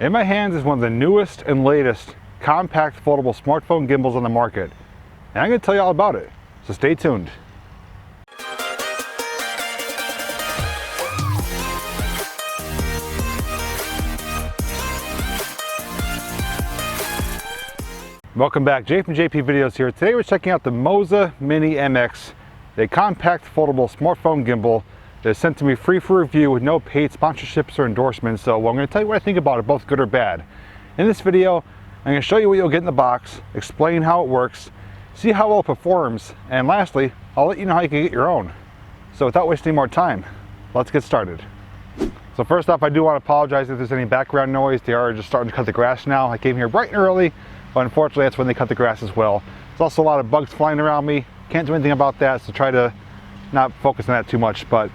In my hands is one of the newest and latest compact foldable smartphone gimbals on the market. And I'm going to tell you all about it, so stay tuned. Welcome back, Jay from JPVideos here. Today we're checking out the Moza Mini MX, a compact foldable smartphone gimbal that is sent to me free for review with no paid sponsorships or endorsements. So I'm going to tell you what I think about it, both good or bad. In this video, I'm going to show you what you'll get in the box, explain how it works, see how well it performs, and lastly, I'll let you know how you can get your own. So without wasting more time, let's get started. So first off, I do want to apologize if there's any background noise. They are just starting to cut the grass now. I came here bright and early, but unfortunately that's when they cut the grass as well. There's also a lot of bugs flying around me. Can't do anything about that, so try to not focus on that too much. But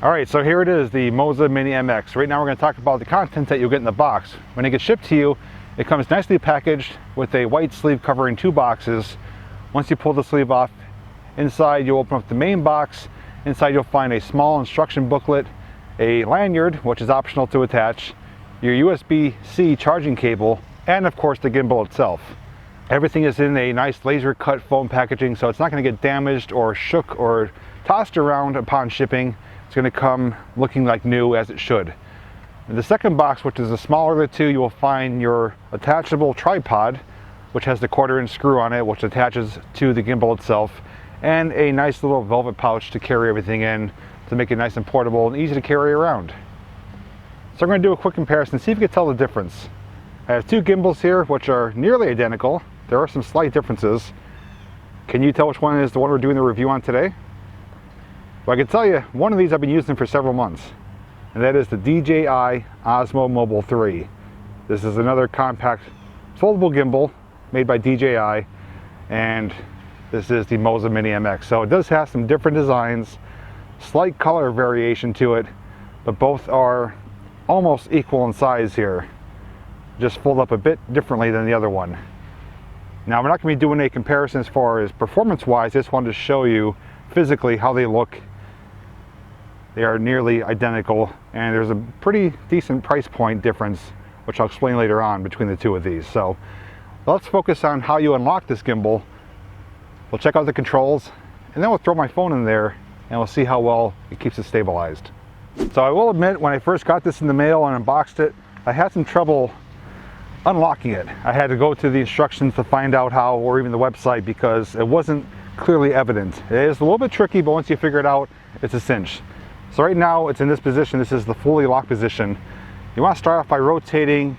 all right, so here it is, the Moza Mini MX. Right now we're going to talk about the contents that you'll get in the box. When it gets shipped to you, it comes nicely packaged with a white sleeve covering two boxes. Once you pull the sleeve off, inside you'll open up the main box. Inside you'll find a small instruction booklet, a lanyard, which is optional to attach, your USB-C charging cable, and of course the gimbal itself. Everything is in a nice laser cut foam packaging, so it's not going to get damaged or shook or tossed around upon shipping. It's going to come looking like new, as it should. In the second box, which is the smaller of the two, you will find your attachable tripod, which has the 1/4-inch screw on it, which attaches to the gimbal itself, and a nice little velvet pouch to carry everything in to make it nice and portable and easy to carry around. So I'm going to do a quick comparison, see if you can tell the difference. I have two gimbals here which are nearly identical. There are some slight differences. Can you tell which one is the one we're doing the review on today? Well, I can tell you one of these I've been using for several months, and that is the DJI Osmo Mobile 3. This is another compact foldable gimbal made by DJI, and this is the Moza Mini MX. So it does have some different designs, slight color variation to it, but both are almost equal in size here. Just fold up a bit differently than the other one. Now we're not going to be doing a comparison as far as performance wise. I just wanted to show you physically how they look. They are nearly identical, and there's a pretty decent price point difference, which I'll explain later on, between the two of these. So let's focus on how you unlock this gimbal. We'll check out the controls, and then we'll throw my phone in there and we'll see how well it keeps it stabilized. So I will admit, when I first got this in the mail and unboxed it, I had some trouble unlocking it. I had to go to the instructions to find out how, or even the website, because it wasn't clearly evident. It is a little bit tricky, but once you figure it out, it's a cinch. So right now it's in this position. This is the fully locked position. You want to start off by rotating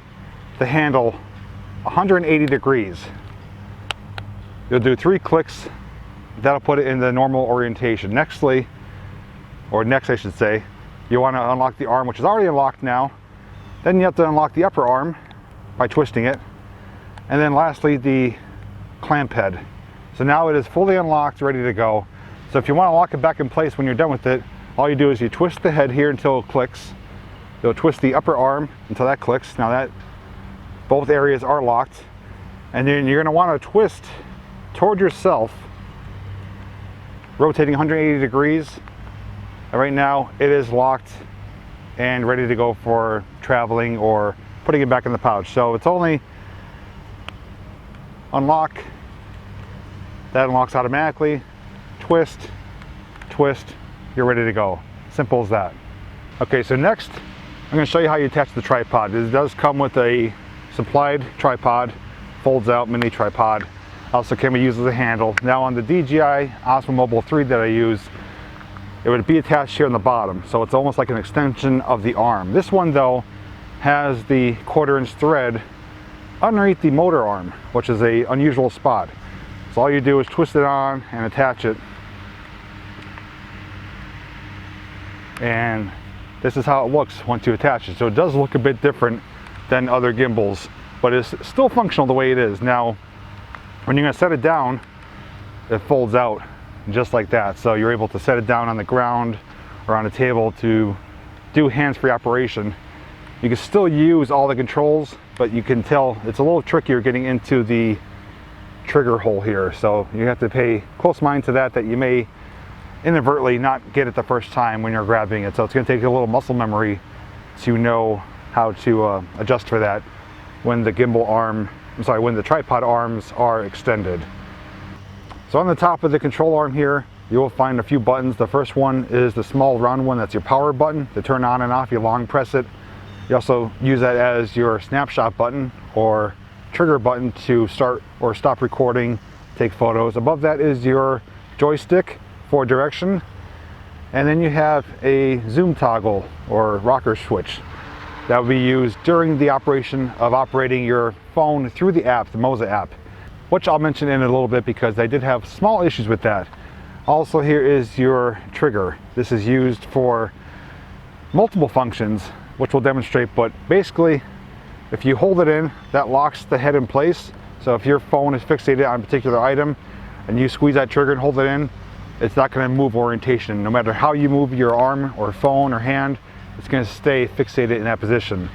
the handle 180 degrees. You'll do 3 clicks. That'll put it in the normal orientation. Next I should say, you want to unlock the arm, which is already unlocked now. Then you have to unlock the upper arm by twisting it, and then lastly the clamp head. So now it is fully unlocked, ready to go. So if you want to lock it back in place when you're done with it, all you do is you twist the head here until it clicks. You'll twist the upper arm until that clicks. Now that both areas are locked, and then you're going to want to twist toward yourself, rotating 180 degrees. And right now it is locked and ready to go for traveling or putting it back in the pouch. So it's only unlock, that unlocks automatically, twist, twist, you're ready to go. Simple as that. Okay, so next I'm going to show you how you attach the tripod. It does come with a supplied tripod, folds out mini tripod. Also can be used as a handle. Now on the DJI Osmo Mobile 3 that I use, it would be attached here on the bottom, so it's almost like an extension of the arm. This one though has the 1/4-inch thread underneath the motor arm, which is a unusual spot. So all you do is twist it on and attach it, and this is how it looks once you attach it. So it does look a bit different than other gimbals, but it's still functional the way it is. Now when you're going to set it down, it folds out just like that, so you're able to set it down on the ground or on a table to do hands-free operation. You can still use all the controls, but you can tell it's a little trickier getting into the trigger hole here, so you have to pay close mind to that you may inadvertently not get it the first time when you're grabbing it. So it's going to take a little muscle memory to know how to adjust for that when the when the tripod arms are extended. So on the top of the control arm here, you will find a few buttons. The first one is the small round one, that's your power button to turn on and off. You long press it. You also use that as your snapshot button or trigger button to start or stop recording, take photos. Above that is your joystick for direction. And then you have a zoom toggle or rocker switch that will be used during the operation of operating your phone through the app, the Moza app, which I'll mention in a little bit because I did have small issues with that. Also, here is your trigger. This is used for multiple functions, which we'll demonstrate, but basically if you hold it in, that locks the head in place. So if your phone is fixated on a particular item and you squeeze that trigger and hold it in, it's not going to move orientation. No matter how you move your arm or phone or hand, it's going to stay fixated in that position.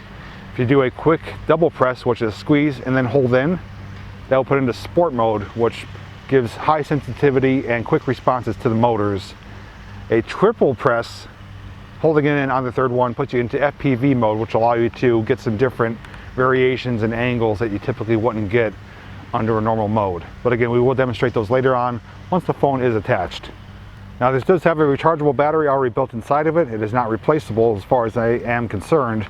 If you do a quick double press, which is squeeze and then hold in, that will put into sport mode, which gives high sensitivity and quick responses to the motors. A triple press, holding it in on the third one, puts you into FPV mode, which will allow you to get some different variations and angles that you typically wouldn't get under a normal mode. But again, we will demonstrate those later on once the phone is attached. Now this does have a rechargeable battery already built inside of it. It is not replaceable as far as I am concerned,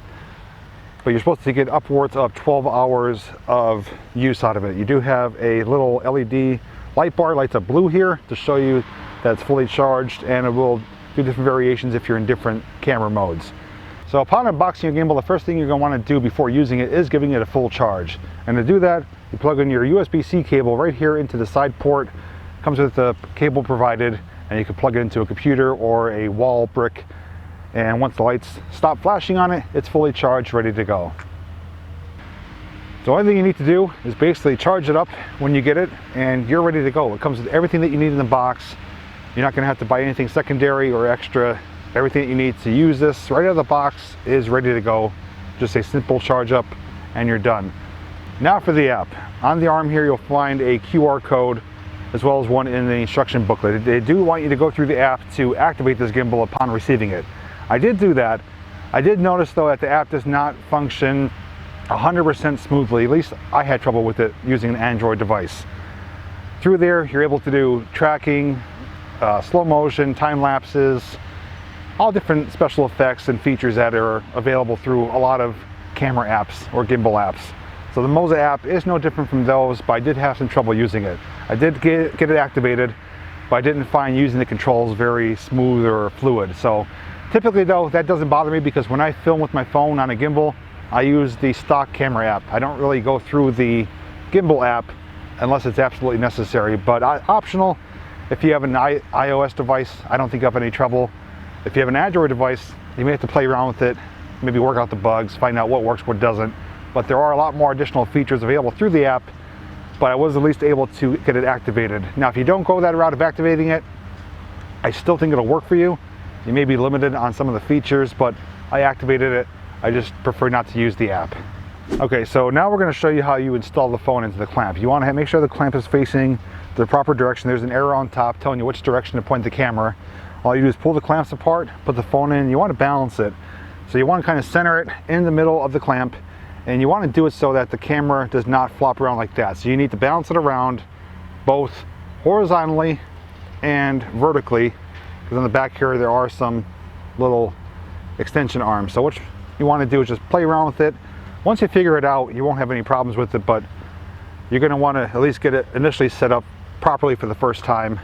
but you're supposed to get upwards of 12 hours of use out of it. You do have a little LED light bar, lights up blue here to show you that it's fully charged, and it will do different variations if you're in different camera modes. So upon unboxing your gimbal, the first thing you're going to want to do before using it is giving it a full charge. And to do that, you plug in your USB-C cable right here into the side port. Comes with the cable provided, and you can plug it into a computer or a wall brick. And once the lights stop flashing on it, it's fully charged, ready to go. So the only thing you need to do is basically charge it up when you get it, and you're ready to go. It comes with everything that you need in the box. You're not going to have to buy anything secondary or extra. Everything that you need to use this right out of the box is ready to go. Just a simple charge up and you're done. Now for the app. On the arm here you'll find a QR code as well as one in the instruction booklet. They do want you to go through the app to activate this gimbal upon receiving it. I did do that. I did notice though that the app does not function 100% smoothly. At least I had trouble with it using an Android device. Through there you're able to do tracking, slow motion, time lapses, all different special effects and features that are available through a lot of camera apps or gimbal apps. So the Moza app is no different from those, but I did have some trouble using it. I did get it activated, but I didn't find using the controls very smooth or fluid. So typically though, that doesn't bother me because when I film with my phone on a gimbal, I use the stock camera app. I don't really go through the gimbal app unless it's absolutely necessary, but optional. If you have an iOS device, I don't think you have any trouble. If you have an Android device, you may have to play around with it, maybe work out the bugs, find out what works, what doesn't. But there are a lot more additional features available through the app, but I was at least able to get it activated. Now, if you don't go that route of activating it, I still think it'll work for you. You may be limited on some of the features, but I activated it. I just prefer not to use the app. Okay, so now we're going to show you how you install the phone into the clamp. You want to make sure the clamp is facing the proper direction. There's an arrow on top telling you which direction to point the camera. All you do is pull the clamps apart, put the phone in. You want to balance it. So you want to kind of center it in the middle of the clamp, and you want to do it so that the camera does not flop around like that. So you need to balance it around both horizontally and vertically, because on the back here there are some little extension arms. So what you want to do is just play around with it. Once you figure it out, you won't have any problems with it, but you're going to want to at least get it initially set up properly for the first time.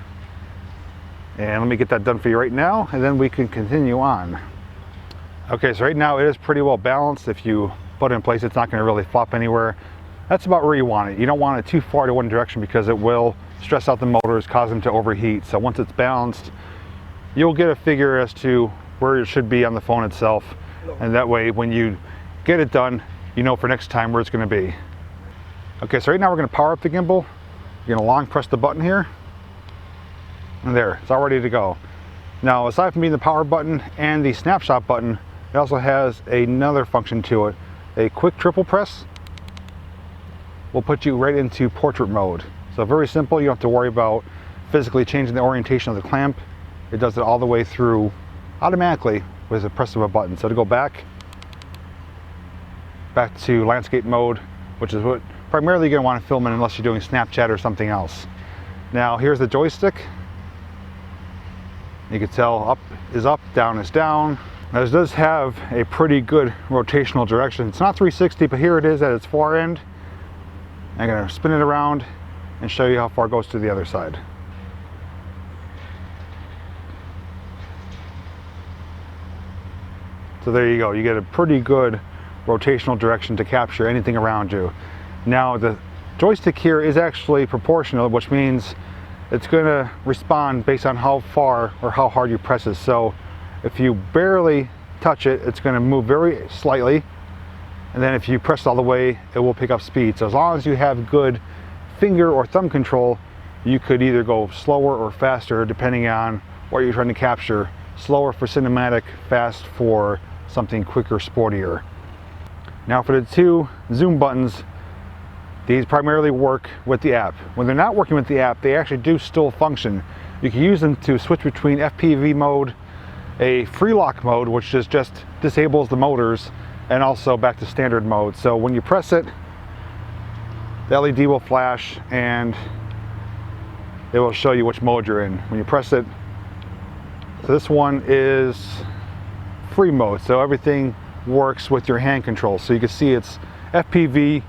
And let me get that done for you right now, and then we can continue on. Okay, so right now it is pretty well balanced. If you put it in place, it's not going to really flop anywhere. That's about where you want it. You don't want it too far to one direction because it will stress out the motors, cause them to overheat. So once it's balanced, you'll get a figure as to where it should be on the phone itself. And that way, when you get it done, you know for next time where it's going to be. Okay, so right now we're going to power up the gimbal. You're going to long press the button here. And there, it's all ready to go. Now, aside from being the power button and the snapshot button, it also has another function to it. A quick triple press will put you right into portrait mode. So very simple, you don't have to worry about physically changing the orientation of the clamp. It does it all the way through automatically with the press of a button. So to go back, back to landscape mode, which is what primarily you're going to want to film in unless you're doing Snapchat or something else. Now here's the joystick. You can tell up is up, down is down. Now, this does have a pretty good rotational direction. It's not 360, but here it is at its far end. I'm going to spin it around and show you how far it goes to the other side. So there you go, you get a pretty good rotational direction to capture anything around you. Now the joystick here is actually proportional, which means it's going to respond based on how far or how hard you press it. So if you barely touch it, it's going to move very slightly, and then if you press it all the way, it will pick up speed. So as long as you have good finger or thumb control, you could either go slower or faster depending on what you're trying to capture. Slower for cinematic, fast for something quicker, sportier. Now for the two zoom buttons, these primarily work with the app. When they're not working with the app, they actually do still function. You can use them to switch between FPV mode, a free lock mode, which just disables the motors, and also back to standard mode. So when you press it, the LED will flash and it will show you which mode you're in. When you press it, so this one is free mode, so everything works with your hand control. So you can see it's FPV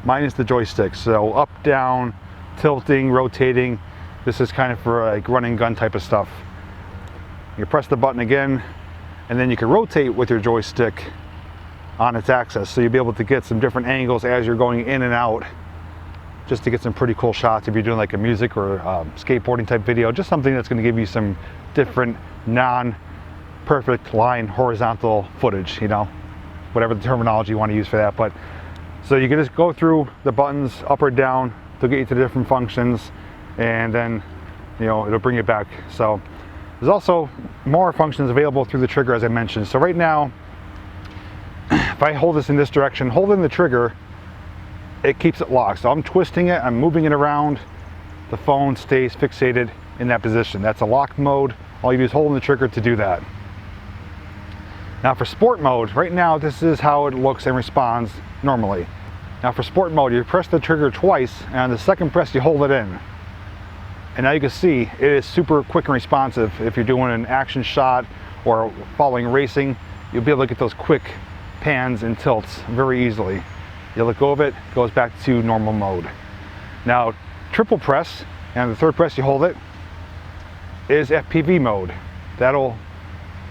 minus the joystick. So up, down, tilting, rotating. This is kind of for like run and gun type of stuff. You press the button again, and then you can rotate with your joystick on its axis. So you'll be able to get some different angles as you're going in and out, just to get some pretty cool shots if you're doing like a music or skateboarding type video, just something that's going to give you some different non-perfect line horizontal footage, you know, whatever the terminology you want to use for that. But so you can just go through the buttons up or down to get you to different functions, and then, you know, it'll bring you back. So there's also more functions available through the trigger, as I mentioned. So right now, if I hold this in this direction, holding the trigger, it keeps it locked. So I'm twisting it, I'm moving it around, the phone stays fixated in that position. That's a lock mode. All you do is hold the trigger to do that. Now for sport mode, right now this is how it looks and responds normally. Now for sport mode, you press the trigger twice, and on the second press you hold it in. And now you can see it is super quick and responsive. If you're doing an action shot or following racing, you'll be able to get those quick pans and tilts very easily. You let go of it, it goes back to normal mode. Now triple press, and the third press you hold it, is FPV mode. That'll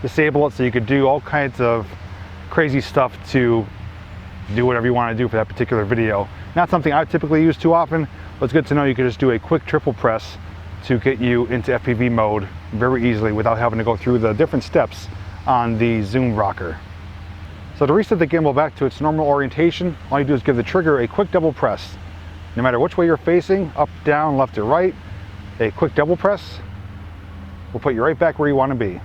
disable it so you could do all kinds of crazy stuff to do whatever you want to do for that particular video. Not something I typically use too often, but it's good to know you could just do a quick triple press to get you into FPV mode very easily without having to go through the different steps on the zoom rocker. So to reset the gimbal back to its normal orientation, all you do is give the trigger a quick double press. No matter which way you're facing, up, down, left, or right, a quick double press will put you right back where you want to be.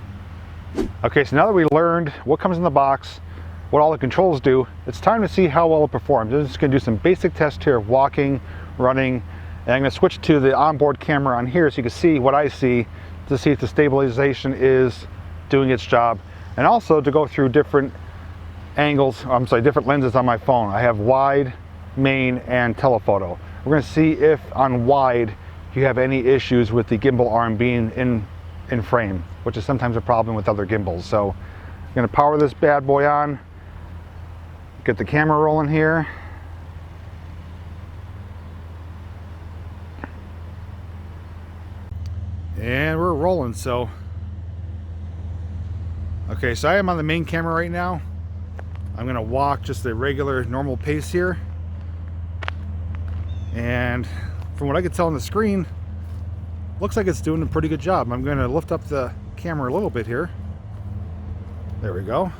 Okay, so now that we learned what comes in the box, what all the controls do, it's time to see how well it performs. I'm just going to do some basic tests here of walking, running, and I'm going to switch to the onboard camera on here so you can see what I see, to see if the stabilization is doing its job, and also to go through different angles, different lenses on my phone. I have wide, main, and telephoto. We're going to see if on wide you have any issues with the gimbal arm being in frame, which is sometimes a problem with other gimbals. So I'm going to power this bad boy on, get the camera rolling here. And we're rolling. So okay, so I am on the main camera right now. I'm going to walk just a regular normal pace here, and from what I can tell on the screen, looks like it's doing a pretty good job. I'm going to lift up the camera a little bit here. There we go.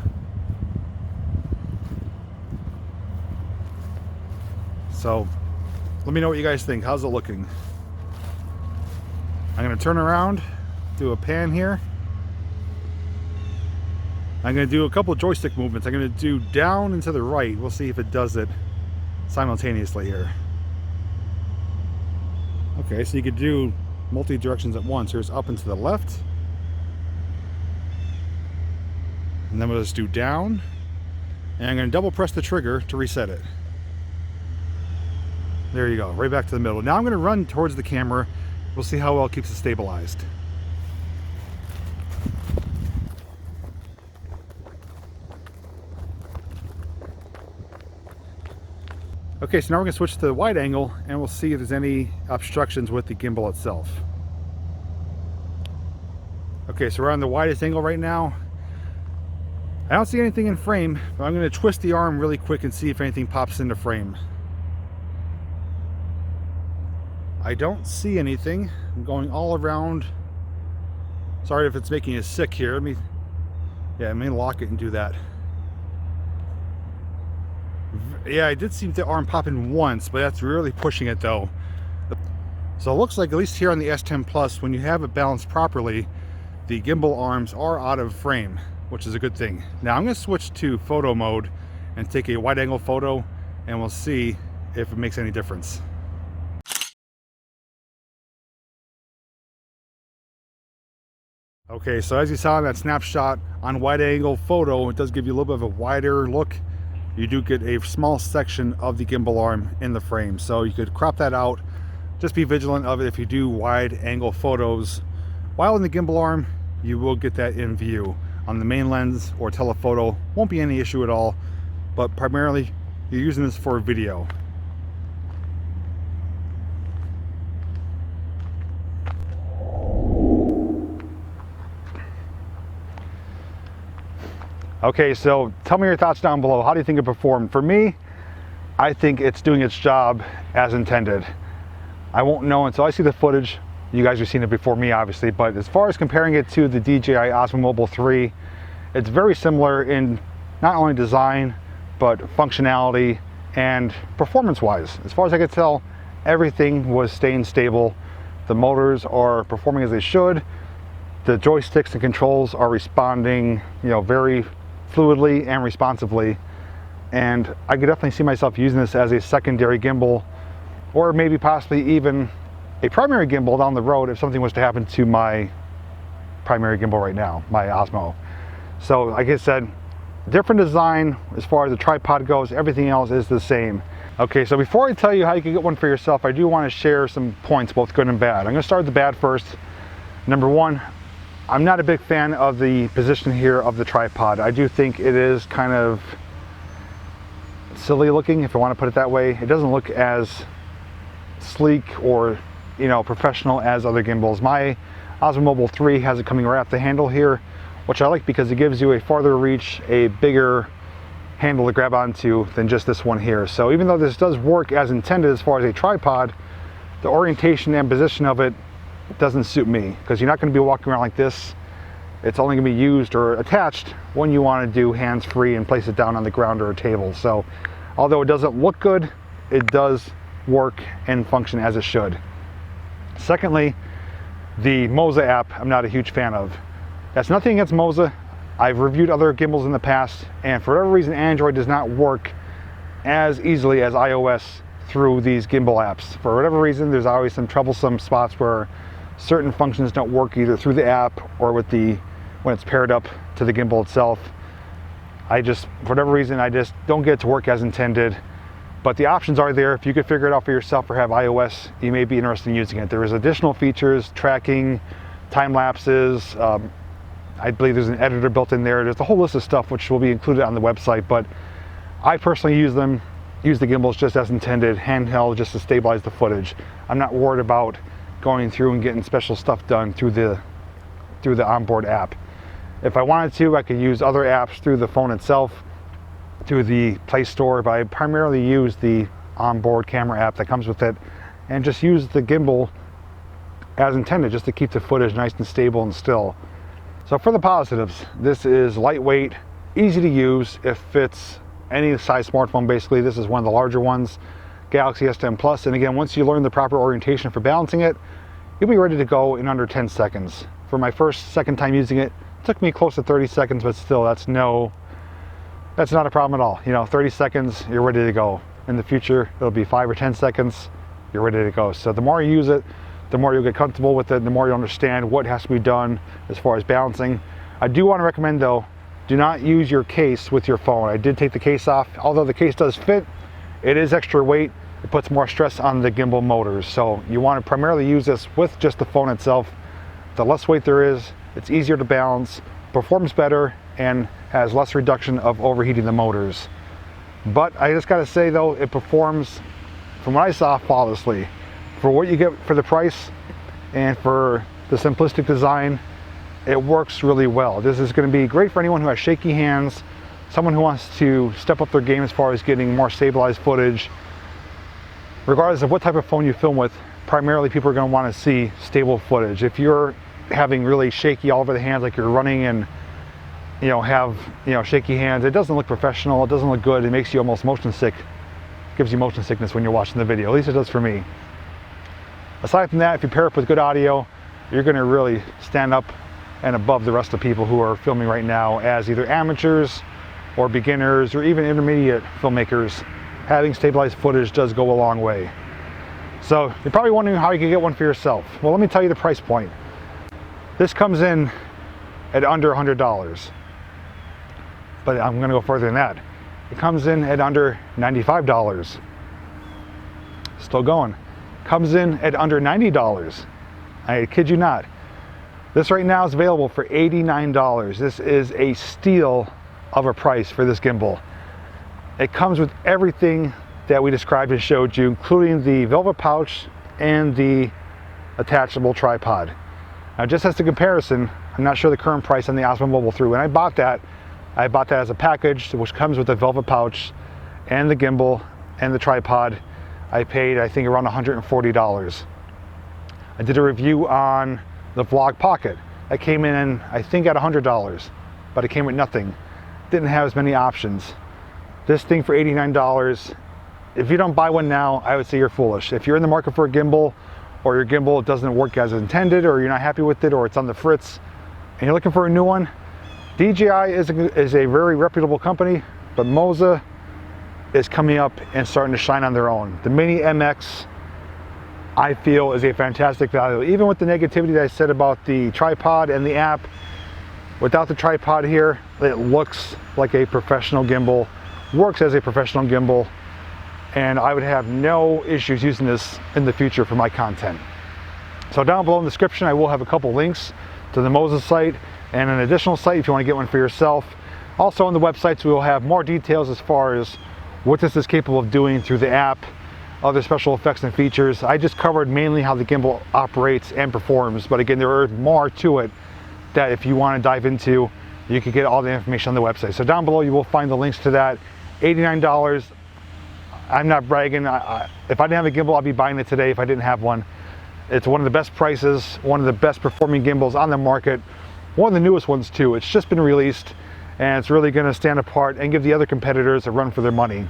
So let me know what you guys think. How's it looking? I'm going to turn around, do a pan here. I'm going to do a couple of joystick movements. I'm going to do down and to the right. We'll see if it does it simultaneously here. Okay, so you could do multi directions at once. Here's up and to the left. And then we'll just do down And I'm going to double press the trigger to reset it. There you go, right back to the middle. Now I'm going to run towards the camera. We'll see how well it keeps it stabilized. Okay, so now we're going to switch to the wide angle and we'll see if there's any obstructions with the gimbal itself. Okay, so we're on the widest angle right now. I don't see anything in frame, but I'm going to twist the arm really quick and see if anything pops into frame. I don't see anything. I'm going all around. Sorry if it's making you sick here. Let me lock it and do that. Yeah, I did see the arm pop in once, but that's really pushing it though. So it looks like, at least here on the S10 Plus, when you have it balanced properly, the gimbal arms are out of frame, which is a good thing. Now I'm going to switch to photo mode and take a wide angle photo, and we'll see if it makes any difference. Okay, so as you saw in that snapshot on wide angle photo, it does give you a little bit of a wider look. You do get a small section of the gimbal arm in the frame, so you could crop that out. Just be vigilant of it if you do wide angle photos. While in the gimbal arm, you will get that in view. On the main lens or telephoto, won't be any issue at all, but primarily you're using this for video. Okay, so tell me your thoughts down below. How do you think it performed? For me, I think it's doing its job as intended. I won't know until I see the footage. You guys have seen it before me, obviously, but as far as comparing it to the DJI Osmo Mobile 3, it's very similar in not only design, but functionality and performance-wise. As far as I could tell, everything was staying stable. The motors are performing as they should. The joysticks and controls are responding, very fluidly and responsively, and I could definitely see myself using this as a secondary gimbal, or maybe possibly even a primary gimbal down the road if something was to happen to my primary gimbal right now, my Osmo. So like I said, different design as far as the tripod goes. Everything else is the same. Okay, so before I tell you how you can get one for yourself, I do want to share some points, both good and bad. I'm going to start with the bad first. Number one, I'm not a big fan of the position here of the tripod. I do think it is kind of silly looking, if I want to put it that way. It doesn't look as sleek or professional as other gimbals. My Osmo Mobile 3 has it coming right off the handle here, which I like because it gives you a farther reach, a bigger handle to grab onto than just this one here. So even though this does work as intended as far as a tripod, the orientation and position of it doesn't suit me, because you're not going to be walking around like this. It's only going to be used or attached when you want to do hands-free and place it down on the ground or a table. So although it doesn't look good, it does work and function as it should. Secondly, the Moza app I'm not a huge fan of. That's nothing against Moza. I've reviewed other gimbals in the past, and for whatever reason Android does not work as easily as iOS through these gimbal apps. For whatever reason, there's always some troublesome spots where certain functions don't work either through the app or with when it's paired up to the gimbal itself. For whatever reason, I just don't get it to work as intended. But the options are there. If you could figure it out for yourself or have iOS, you may be interested in using it. There is additional features, tracking, time lapses. I believe there's an editor built in there. There's a whole list of stuff which will be included on the website, but I personally use the gimbals just as intended, handheld, just to stabilize the footage. I'm not worried about going through and getting special stuff done through the onboard app. If I wanted to, I could use other apps through the phone itself, through the Play Store, but I primarily use the onboard camera app that comes with it, and just use the gimbal as intended, just to keep the footage nice and stable and still. So for the positives, this is lightweight, easy to use. It fits any size smartphone basically. This is one of the larger ones, Galaxy S10 Plus, and again, once you learn the proper orientation for balancing it, you'll be ready to go in under 10 seconds. For my second time using it, it took me close to 30 seconds, but still, that's not a problem at all. 30 seconds, you're ready to go. In the future, it'll be 5 or 10 seconds, you're ready to go. So the more you use it, the more you'll get comfortable with it, the more you understand what has to be done as far as balancing. I do want to recommend though, do not use your case with your phone. I did take the case off. Although the case does fit, it is extra weight. It puts more stress on the gimbal motors. So you want to primarily use this with just the phone itself. The less weight there is, it's easier to balance, performs better, and has less reduction of overheating the motors. But I just gotta say though, it performs, from what I saw, flawlessly. For what you get for the price and for the simplistic design, it works really well. This is gonna be great for anyone who has shaky hands, someone who wants to step up their game as far as getting more stabilized footage. Regardless of what type of phone you film with, primarily people are gonna wanna see stable footage. If you're having really shaky all over the hands, like you're running and have shaky hands, it doesn't look professional, it doesn't look good, it makes you almost motion sick. It gives you motion sickness when you're watching the video, at least it does for me. Aside from that, if you pair up with good audio, you're gonna really stand up and above the rest of people who are filming right now as either amateurs or beginners or even intermediate filmmakers. Having stabilized footage does go a long way. So you're probably wondering how you can get one for yourself. Well, let me tell you the price point. This comes in at under $100. But I'm gonna go further than that. It comes in at under $95. Still going. Comes in at under $90. I kid you not. This right now is available for $89. This is a steal of a price for this gimbal. It comes with everything that we described and showed you, including the velvet pouch and the attachable tripod. Now, just as a comparison, I'm not sure the current price on the Osmo Mobile 3. When I bought that as a package, which comes with the velvet pouch and the gimbal and the tripod. I paid, I think, around $140. I did a review on the Vlog Pocket. That came in, I think, at $100, but it came with nothing. Didn't have as many options. This thing for $89, if you don't buy one now, I would say you're foolish. If you're in the market for a gimbal, or your gimbal doesn't work as intended, or you're not happy with it, or it's on the fritz, and you're looking for a new one, DJI is a very reputable company, but Moza is coming up and starting to shine on their own. The Mini MX, I feel, is a fantastic value. Even with the negativity that I said about the tripod and the app, without the tripod here, it looks like a professional gimbal, works as a professional gimbal, and I would have no issues using this in the future for my content. So down below in the description, I will have a couple links to the Moza site and an additional site if you want to get one for yourself. Also on the websites, we will have more details as far as what this is capable of doing through the app, other special effects and features. I just covered mainly how the gimbal operates and performs, but again, there is more to it that if you want to dive into, you can get all the information on the website. So down below, you will find the links to that. $89. I'm not bragging. If I didn't have a gimbal, I'd be buying it today if I didn't have one. It's one of the best prices, one of the best performing gimbals on the market, one of the newest ones too. It's just been released, and it's really going to stand apart and give the other competitors a run for their money.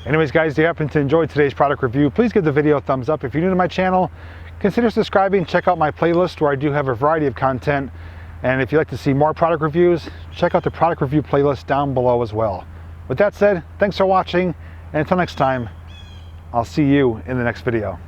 Anyways, guys, if you happen to enjoy today's product review, please give the video a thumbs up. If you're new to my channel, consider subscribing. Check out my playlist where I do have a variety of content. And if you'd like to see more product reviews, check out the product review playlist down below as well. With that said, thanks for watching, and until next time, I'll see you in the next video.